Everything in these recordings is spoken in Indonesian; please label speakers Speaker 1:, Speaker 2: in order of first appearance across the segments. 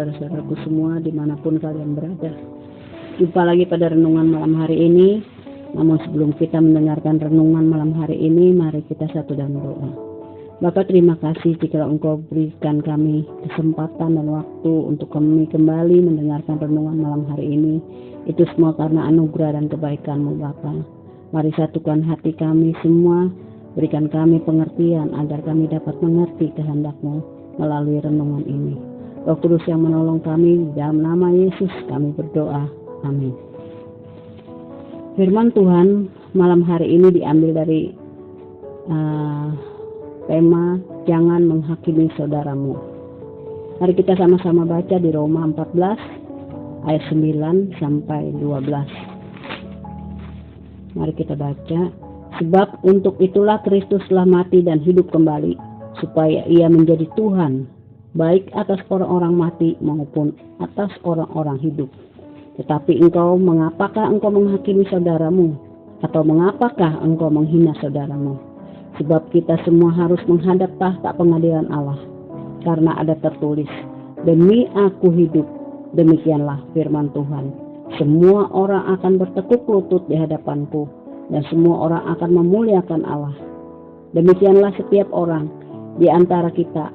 Speaker 1: saudara-saudaraku semua dimanapun kalian berada. Jumpa lagi pada renungan malam hari ini. Namun sebelum kita mendengarkan renungan malam hari ini, mari kita satu dalam doa. Bapa, terima kasih jika Engkau berikan kami kesempatan dan waktu untuk kami kembali mendengarkan renungan malam hari ini. Itu semua karena anugerah dan kebaikan-Mu Bapa. Mari satukan hati kami semua, berikan kami pengertian agar kami dapat mengerti kehendak-Mu melalui renungan ini. Roh Kudus yang menolong kami, dalam nama Yesus kami berdoa. Amin. Firman Tuhan malam hari ini diambil dari tema jangan menghakimi saudaramu. Mari kita sama-sama baca di Roma 14 ayat 9 sampai 12. Mari kita baca. Sebab untuk itulah Kristus telah mati dan hidup kembali, supaya ia menjadi Tuhan, baik atas orang-orang mati maupun atas orang-orang hidup. Tetapi mengapakah engkau menghakimi saudaramu? Atau mengapakah engkau menghina saudaramu? Sebab kita semua harus menghadap tahta pengadilan Allah. Karena ada tertulis, demi aku hidup, demikianlah firman Tuhan. Semua orang akan bertekuk lutut di hadapanku, dan semua orang akan memuliakan Allah. Demikianlah setiap orang di antara kita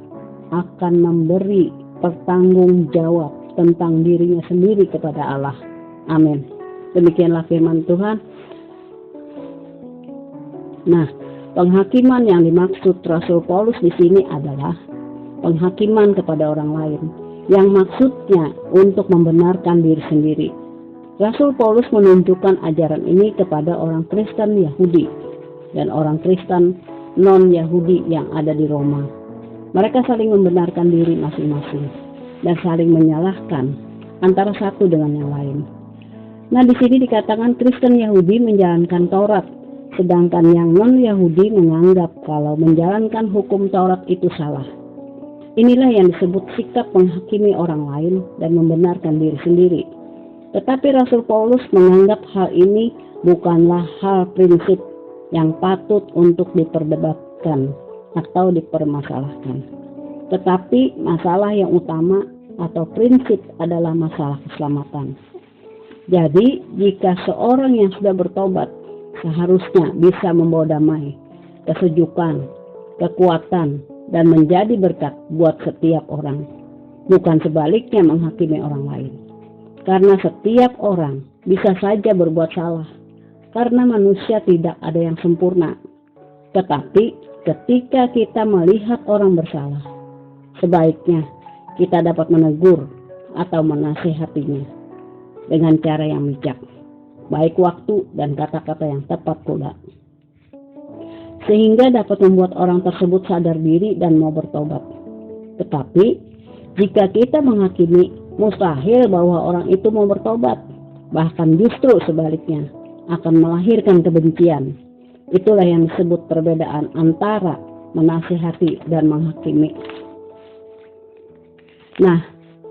Speaker 1: akan memberi pertanggung jawab tentang dirinya sendiri kepada Allah. Amin. Demikianlah firman Tuhan. Nah, penghakiman yang dimaksud Rasul Paulus di sini adalah penghakiman kepada orang lain, yang maksudnya untuk membenarkan diri sendiri. Rasul Paulus menunjukkan ajaran ini kepada orang Kristen Yahudi dan orang Kristen non-Yahudi yang ada di Roma. Mereka saling membenarkan diri masing-masing dan saling menyalahkan antara satu dengan yang lain. Nah, di sini dikatakan Kristen Yahudi menjalankan Taurat, sedangkan yang non-Yahudi menganggap kalau menjalankan hukum Taurat itu salah. Inilah yang disebut sikap menghakimi orang lain dan membenarkan diri sendiri. Tetapi Rasul Paulus menganggap hal ini bukanlah hal prinsip yang patut untuk diperdebatkan atau dipermasalahkan. Tetapi masalah yang utama atau prinsip adalah masalah keselamatan. Jadi, jika seorang yang sudah bertobat seharusnya bisa membawa damai, kesejukan, kekuatan, dan menjadi berkat buat setiap orang, bukan sebaliknya menghakimi orang lain. Karena setiap orang bisa saja berbuat salah, karena manusia tidak ada yang sempurna. Tetapi ketika kita melihat orang bersalah, sebaiknya kita dapat menegur atau menasihatinya dengan cara yang bijak, baik waktu dan kata-kata yang tepat pula, sehingga dapat membuat orang tersebut sadar diri dan mau bertobat. Tetapi jika kita menghakimi, mustahil bahwa orang itu mau bertobat, bahkan justru sebaliknya akan melahirkan kebencian. Itulah yang disebut perbedaan antara menasihati dan menghakimi. Nah,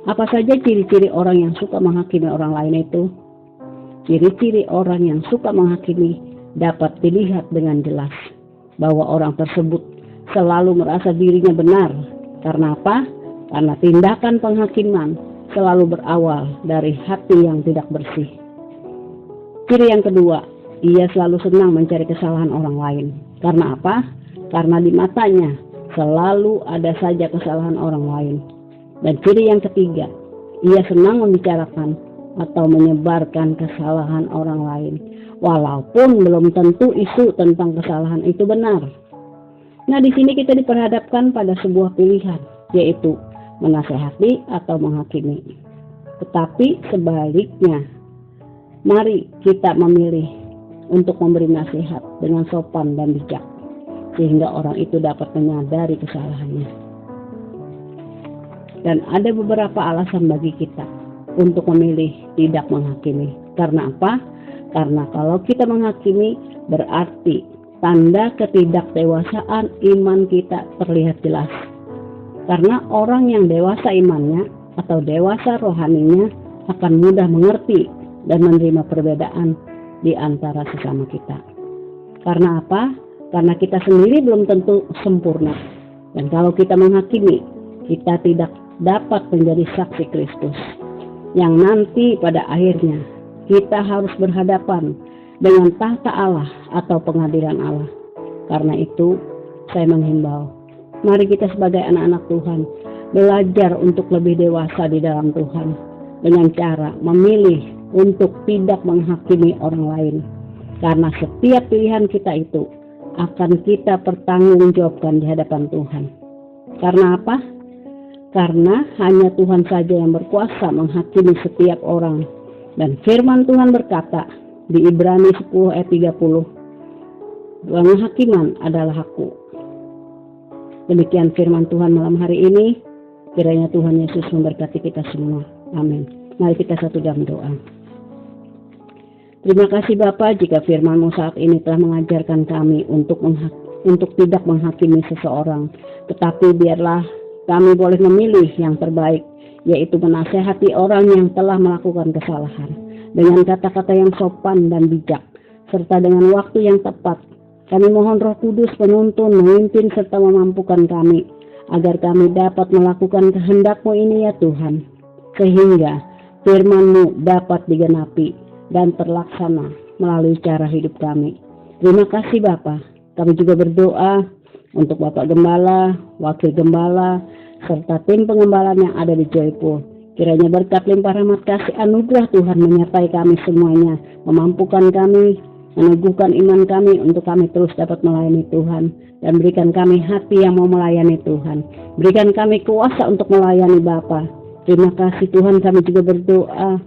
Speaker 1: apa saja ciri-ciri orang yang suka menghakimi orang lain itu? Ciri-ciri orang yang suka menghakimi dapat dilihat dengan jelas bahwa orang tersebut selalu merasa dirinya benar. Karena apa? Karena tindakan penghakiman selalu berawal dari hati yang tidak bersih. Ciri yang kedua, ia selalu senang mencari kesalahan orang lain. Karena apa? Karena di matanya selalu ada saja kesalahan orang lain. Dan ciri yang ketiga, ia senang membicarakan atau menyebarkan kesalahan orang lain, walaupun belum tentu isu tentang kesalahan itu benar. Nah, di sini kita diperhadapkan pada sebuah pilihan, yaitu menasehati atau menghakimi. Tetapi sebaliknya, mari kita memilih untuk memberi nasihat dengan sopan dan bijak, sehingga orang itu dapat menyadari kesalahannya. Dan ada beberapa alasan bagi kita untuk memilih tidak menghakimi. Karena apa? Karena kalau kita menghakimi berarti tanda ketidakdewasaan iman kita terlihat jelas. Karena orang yang dewasa imannya atau dewasa rohaninya akan mudah mengerti dan menerima perbedaan di antara sesama kita. Karena apa? Karena kita sendiri belum tentu sempurna. Dan kalau kita menghakimi, kita tidak dapat menjadi saksi Kristus, yang nanti pada akhirnya kita harus berhadapan dengan tahta Allah atau pengadilan Allah. Karena itu, saya menghimbau, mari kita sebagai anak-anak Tuhan belajar untuk lebih dewasa di dalam Tuhan dengan cara memilih untuk tidak menghakimi orang lain. Karena setiap pilihan kita itu akan kita pertanggungjawabkan di hadapan Tuhan. Karena apa? Karena hanya Tuhan saja yang berkuasa menghakimi setiap orang. Dan firman Tuhan berkata di Ibrani 10 ayat 30, penghakiman adalah hakku. Demikian firman Tuhan malam hari ini. Kiranya Tuhan Yesus memberkati kita semua. Amin. Mari kita satu dalam doa. Terima kasih Bapa, jika firman-Mu saat ini telah mengajarkan kami untuk tidak menghakimi seseorang. Tetapi biarlah kami boleh memilih yang terbaik, yaitu menasehati orang yang telah melakukan kesalahan dengan kata-kata yang sopan dan bijak, serta dengan waktu yang tepat. Kami mohon Roh Kudus penuntun, memimpin, serta memampukan kami, agar kami dapat melakukan kehendak-Mu ini ya Tuhan, sehingga firman-Mu dapat digenapi dan terlaksana melalui cara hidup kami. Terima kasih Bapa. Kami juga berdoa untuk Bapak Gembala, Wakil Gembala, serta tim pengembalaan yang ada di Joyful. Kiranya berkat limpah rahmat kasih anugerah Tuhan menyertai kami semuanya, memampukan kami, meneguhkan iman kami untuk kami terus dapat melayani Tuhan, dan berikan kami hati yang mau melayani Tuhan. Berikan kami kuasa untuk melayani Bapa. Terima kasih Tuhan. Kami juga berdoa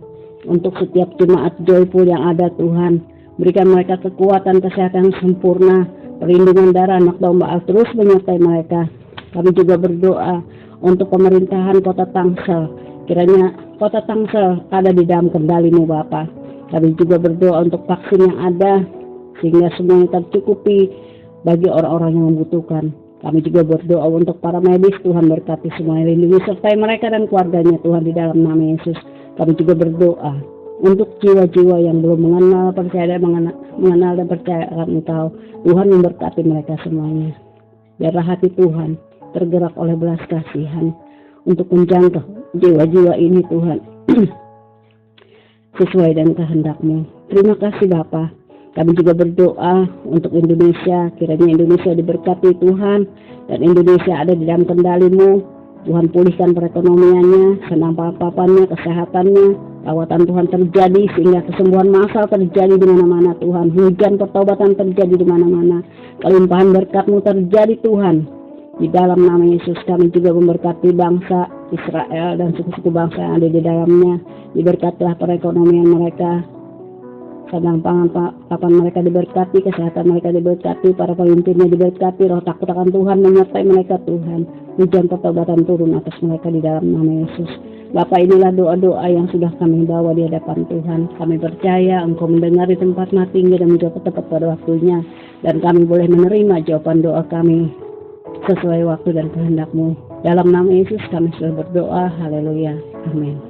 Speaker 1: untuk setiap jemaat Joyful yang ada Tuhan. Berikan mereka kekuatan, kesehatan sempurna, perlindungan darah anak domba terus menyertai mereka. Kami juga berdoa untuk pemerintahan Kota Tangsel. Kiranya Kota Tangsel ada di dalam kendali-Mu Bapa. Kami juga berdoa untuk vaksin yang ada, sehingga semuanya tercukupi bagi orang-orang yang membutuhkan. Kami juga berdoa untuk para medis, Tuhan berkati semuanya, lindungi sertai mereka dan keluarganya Tuhan di dalam nama Yesus. Kami juga berdoa untuk jiwa-jiwa yang belum mengenal dan percaya akan Engkau. Tuhan memberkati mereka semuanya. Biarlah hati Tuhan tergerak oleh belas kasihan untuk menjangkau jiwa-jiwa ini Tuhan sesuai dengan kehendak-Mu. Terima kasih Bapa. Kami juga berdoa untuk Indonesia. Kiranya Indonesia diberkati Tuhan, dan Indonesia ada di dalam kendali-Mu. Tuhan pulihkan perekonomiannya, senang papannya, kesehatannya. Rawatan Tuhan terjadi sehingga kesembuhan massal terjadi di mana-mana Tuhan. Hujan pertobatan terjadi di mana-mana. Kelimpahan berkat-Mu terjadi Tuhan. Di dalam nama Yesus kami juga memberkati bangsa Israel dan suku-suku bangsa yang ada di dalamnya. Diberkatilah perekonomian mereka. Sedang papan mereka diberkati, kesehatan mereka diberkati, para pemimpinnya diberkati, roh takut akan Tuhan menyertai mereka Tuhan. Hujan pertobatan turun atas mereka di dalam nama Yesus. Bapa, inilah doa-doa yang sudah kami bawa di hadapan Tuhan. Kami percaya Engkau mendengar di tempat tinggi dan menjawab tepat pada waktunya. Dan kami boleh menerima jawaban doa kami sesuai waktu dan kehendak-Mu. Dalam nama Yesus kami sudah berdoa. Haleluya. Amin.